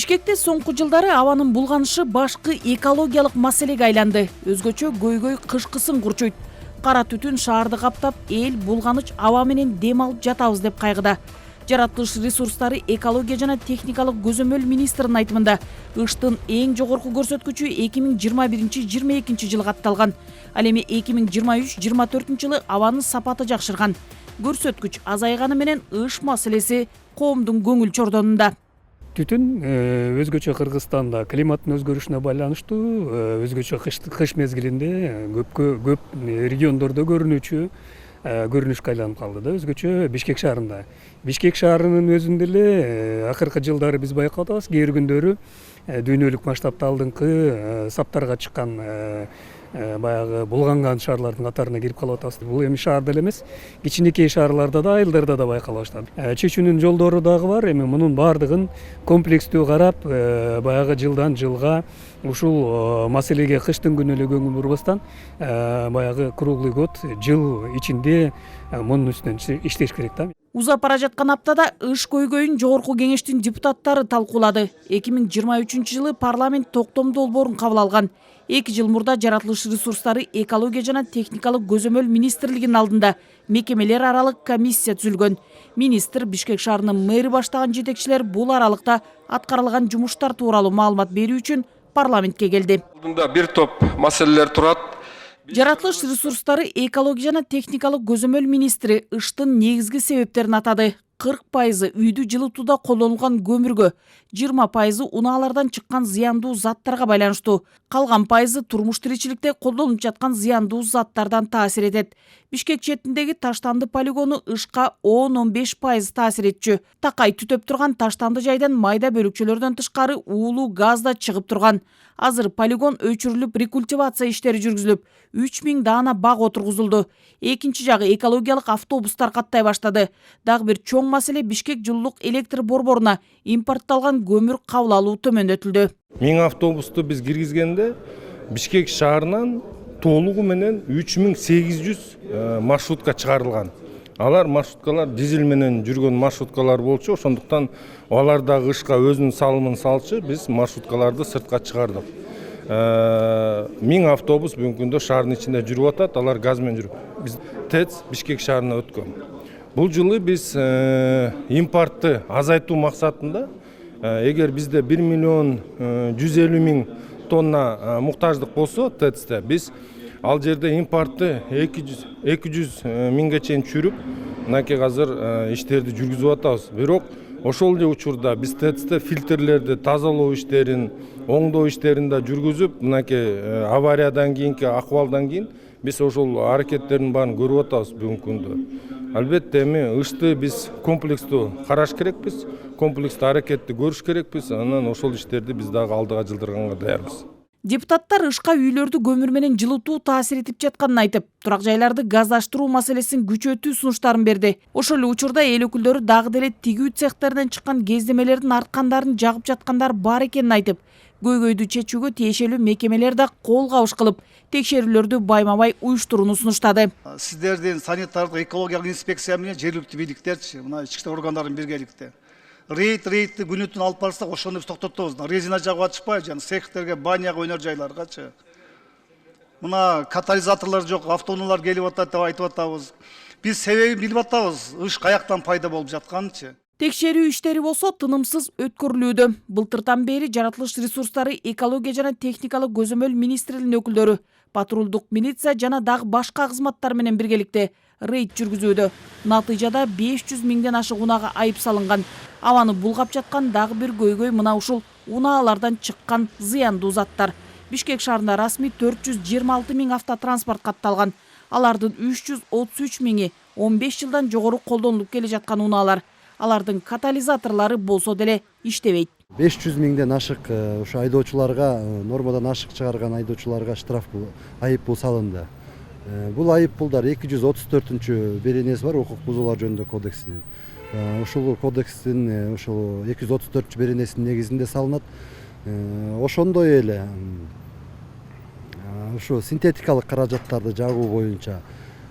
Бишкекте соңку жылдары абанын булганышы башкы экологиялык маселеге айланды. Өзгөчө көйгөй кышкысын курчуйт. Кара түтүн шаарды каптап, эл булганыч аба менен дем алып жатабыз деп кайгыда. Жаратылыш ресурстары экология жана техникалык көзөмөл министринин айтымында ыштын эң жогорку көрсөткүчү 2021-22 жылга атталган. Ал эми 2023-24 жылы абанын сапаты жакшырган. Көрсөткүч азайганы менен ыш маселеси коомдун көңүл чордонунда. Түтүн өзгөчө Кыргызстанда климаттын өзгөрүшүнө байланыштуу, өзгөчө кыш мезгилинде көп региондордо көрүнүшкө айланып калды да, өзгөчө Бишкек шаарында. Бишкек шаарынын өзүндө эле акыркы жылдары биз байкап атабыз, кээ бир күндөрү дүйнөлүк масштабта алдыңкы саптарга чыккан баягы булганган шаарлардын катарына кирип калып атабыз. Бул эми шаарда эле эмес, кичинекей шаарларда да, айылдарда да байкала баштады. Чечүүнүн жолдору дагы бар. Эми мунун баардыгын комплекстүү карап, баягы жылдан жылга ушул маселеге кыштын күнү эле көңүл бурбастан, баягы круглый год, жыл ичинде мунун үстүнөн иштеш керек да. Узап бара жаткан аптада ыш көйгөйүн жогорку кеңештин депутаттары талкуулады. 2023 жылы парламент токтом долбоорун кабыл алган. 2 жыл мурда жаратылыш ресурстары экология жана техникалык көзөмөл министрлигинин алдында мекемелер аралык комиссия түзүлгөн. Министр Бишкек шаарынын мэри баштаган жетекчилер бул аралыкта аткарылган жумуштар тууралуу маалымат берүү үчүн парламентке келди. Бunda bir топ маселелер турат. Жаратылыш ресурстары экология жана техникалык көзөмөл министри ыштын негизги себептерин атады. 40% үйдү жылытууда колдонулган көмүргө, 20% унаалардан чыккан зыяндуу заттарга байланыштуу. Калган пайызы турмуш тиричиликте колдонулуп жаткан зыяндуу заттардан таасир этет. Бишкек четиндеги таштанды полигону ышка 10-15% таасир этчү. Такай түтөп турган таштанды жайдан майда бөлүкчөлөрдөн тышкары уулуу газ да чыгып турган. Азыр полигон өчүрүлүп, рекультивация иштери жүргүзүлүп, 3000 даана бак отургузулду. Экинчи жагы экологиялык автобустар каттай баштады. Дагы бир чоң маселе Бишкек жылуулук электр борборуна импортталган көмүр кабыл алуу төмөндөтүлдү. 1000 автобусту биз киргизгенде Бишкек шаарынан толугу менен 3800 маршрутка чыгарылган. Алар маршруткалар дизель менен жүргөн маршруткалар болчу, ошондуктан алар дагы ышка өзүнүн салымын салчу, биз маршруткаларды сыртка чыгардык. 1000 автобус бүгүнкү күндө шаардын ичинде жүрүп атат, алар газ менен жүрүп. Биз ТЭЦ Бишкек шаарына өткөн. Бул жылы биз импортты азайтуу максатында, эгер бизде 1 миллион 150 миң тонна муктаждык болсо ТЭЦте, биз ал жерде импортты 200 миңге чейин түшүрүп, мынакей азыр иштерди жүргүзүп атабыз. Бирок ошол эле учурда биз ТЭЦте фильтрлерди тазалоо иштерин, оңдоо иштерин да жүргүзүп, мынакей авариядан кийинки акыбалдан кийин биз ошол аракеттердин баарын көрүп атабыз бүгүнкү күндө. Албетте эми ышты биз комплекстүү караш керекпиз, комплекстүү аракетти көрүш керекпиз, анан ошол иштерди биз дагы алдыга жылдырганга даярбыз. Депутаттар ышка үйлөрдү көмүр менен жылытуу таасир этип жатканын айтып, турак жайларды газдаштыруу маселесин күчөтүү сунуштарын берди. Ошол эле учурда эл өкүлдөрү дагы деле тигүү цехтерден чыккан кездемелердин арткандарын жагып жаткандар бар экенин айтып, көйгөйдү чечүүгө тиешелүү мекемелер да кол кабыш кылып, текшерүүлөрдү байма-бай уюштурууну сунуштады. Сиздердин санитардык экологиялык инспекция менен жергиликтүү бийликтерчи, мына ички иштер органдарын биргеликте рейдти күнүтүн алып барсак, ошону биз токтотобуз. Резина жагып атышпай, жана цехтерге, баняга, ойнор жайларгачы. Мына катализаторлор жок, автоунаалар келип атат деп айтып атабыз. Биз себебин билип атабыз, ыш каяктан пайда болуп жатканынчы. Текшерүү иштери болсо тынымсыз өткөрүлүүдө. Былтыртан бери жаратылыш ресурстары экология жана техникалык көзөмөл министрлигинин өкүлдөрү, патрулдук милиция жана дагы башка кызматтар менен биргеликте рейд жүргүзүүдө. Натыйжада 500 миңден ашык унаага айып салынган. Абаны булгап жаткан дагы бир көйгөй мына ушул унаалардан чыккан зыяндуу заттар. Бишкек шаарында расмий 426 миң автотранспорт катталган. Алардын 333 миңи 15 жылдан жогору колдонулуп келе жаткан унаалар. Алардын катализаторлору болсо деле иштебейт. 500 миңден ашык ушу айдоочуларга, нормадан ашык чыгарган айдоочуларга штраф айып пул салынды. Бул айып пулдар 234-чү беренеси бар укук бузуулар жөнүндө кодексинин. Ушул кодекстин ушул 234-чү беренесинин негизинде салынат. Ошондой эле ушу синтетикалык каражаттарды жагуу боюнча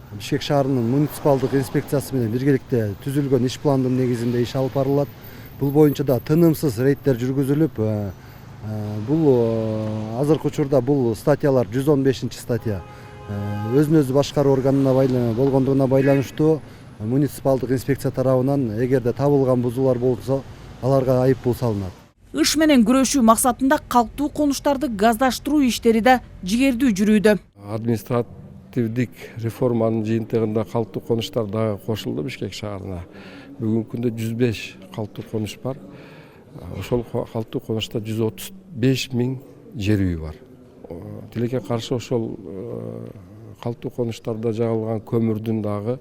Бишкек шаарынын муниципалдык инспекциясы менен биргеликте түзүлгөн иш пландын негизинде иш алып барылат. Бул боюнча да тынымсыз рейдтер жүргүзүлүп, бул азыркы учурда бул статьялар 115 статья өзүн өзү башкаруу органына болгондугуна байланыштуу муниципалдык инспекция тарабынан эгерде табылган бузуулар болсо аларга айыппул салынат. Иш менен күрөшүү максатында калктуу конуштарды газдаштыруу иштери да жигердүү жүрүүдө. Административдик реформанын жыйынтыгында калктуу конуштар дагы кошулду Бишкек шаарына. Бүгүнкү күндө 105 калктуу конуш бар. Ошол калктуу конушта 135 000 жер үйү бар. Тилекке каршы ошол калктуу конуштарда жагылган көмүрдүн дагы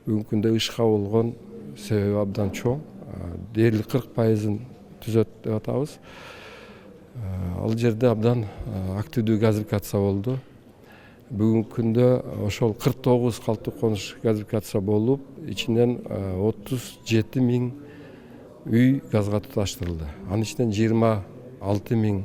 бүгүнкү күндө ышка болгон себеби абдан чоң. Дээрлик 40%-ын түзөт деп атабыз. Ал жерде абдан активдүү газификация болду. Бүгүнкү күндө ошол 49 калктуу конуш газификация болуп, ичинен 37 000 үй газга туташтырылды. Анын ичинен 26 000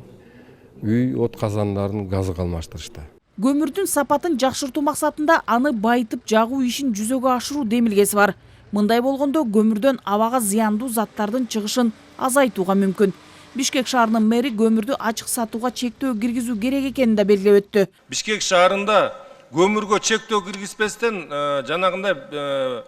үй от казандарын газга алмаштырышты. Көмүрдүн сапатын жакшыртуу максатында аны байытып жагуу ишин жүзөгө ашыруу демилгеси бар. Мындай болгондо көмүрдөн абага зыяндуу заттардын чыгышын азайтууга мүмкүн. Бишкек шаарынын мэри көмүрдү ачык сатууга чектөө киргизүү керек экенин да белгилеп өттү. Бишкек шаарында көмүргө чектөө киргизбестен жанагындай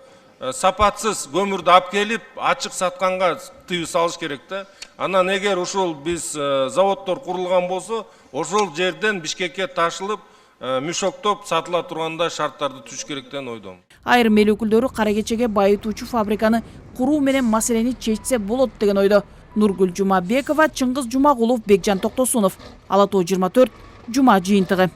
сапатсыз көмүрдү алып келип ачык сатканга тыюу салыш керек да. Анан эгер ушул биз заводдор курулган болсо, ошол жерден Бишкекке ташылып, мүшөктөп сатыла тургандай шарттарды түзүш керек деген ойдомун. Айрым эл өкүлдөрү кара кечеге байытуучу фабриканы куруу менен маселени чечсе болот деген ойдо. Нургүл Жумабекова, Чыңгыз Жумагулов, Бекжан Токтосунов. Ала Тоо 24, Жума жыйынтыгы.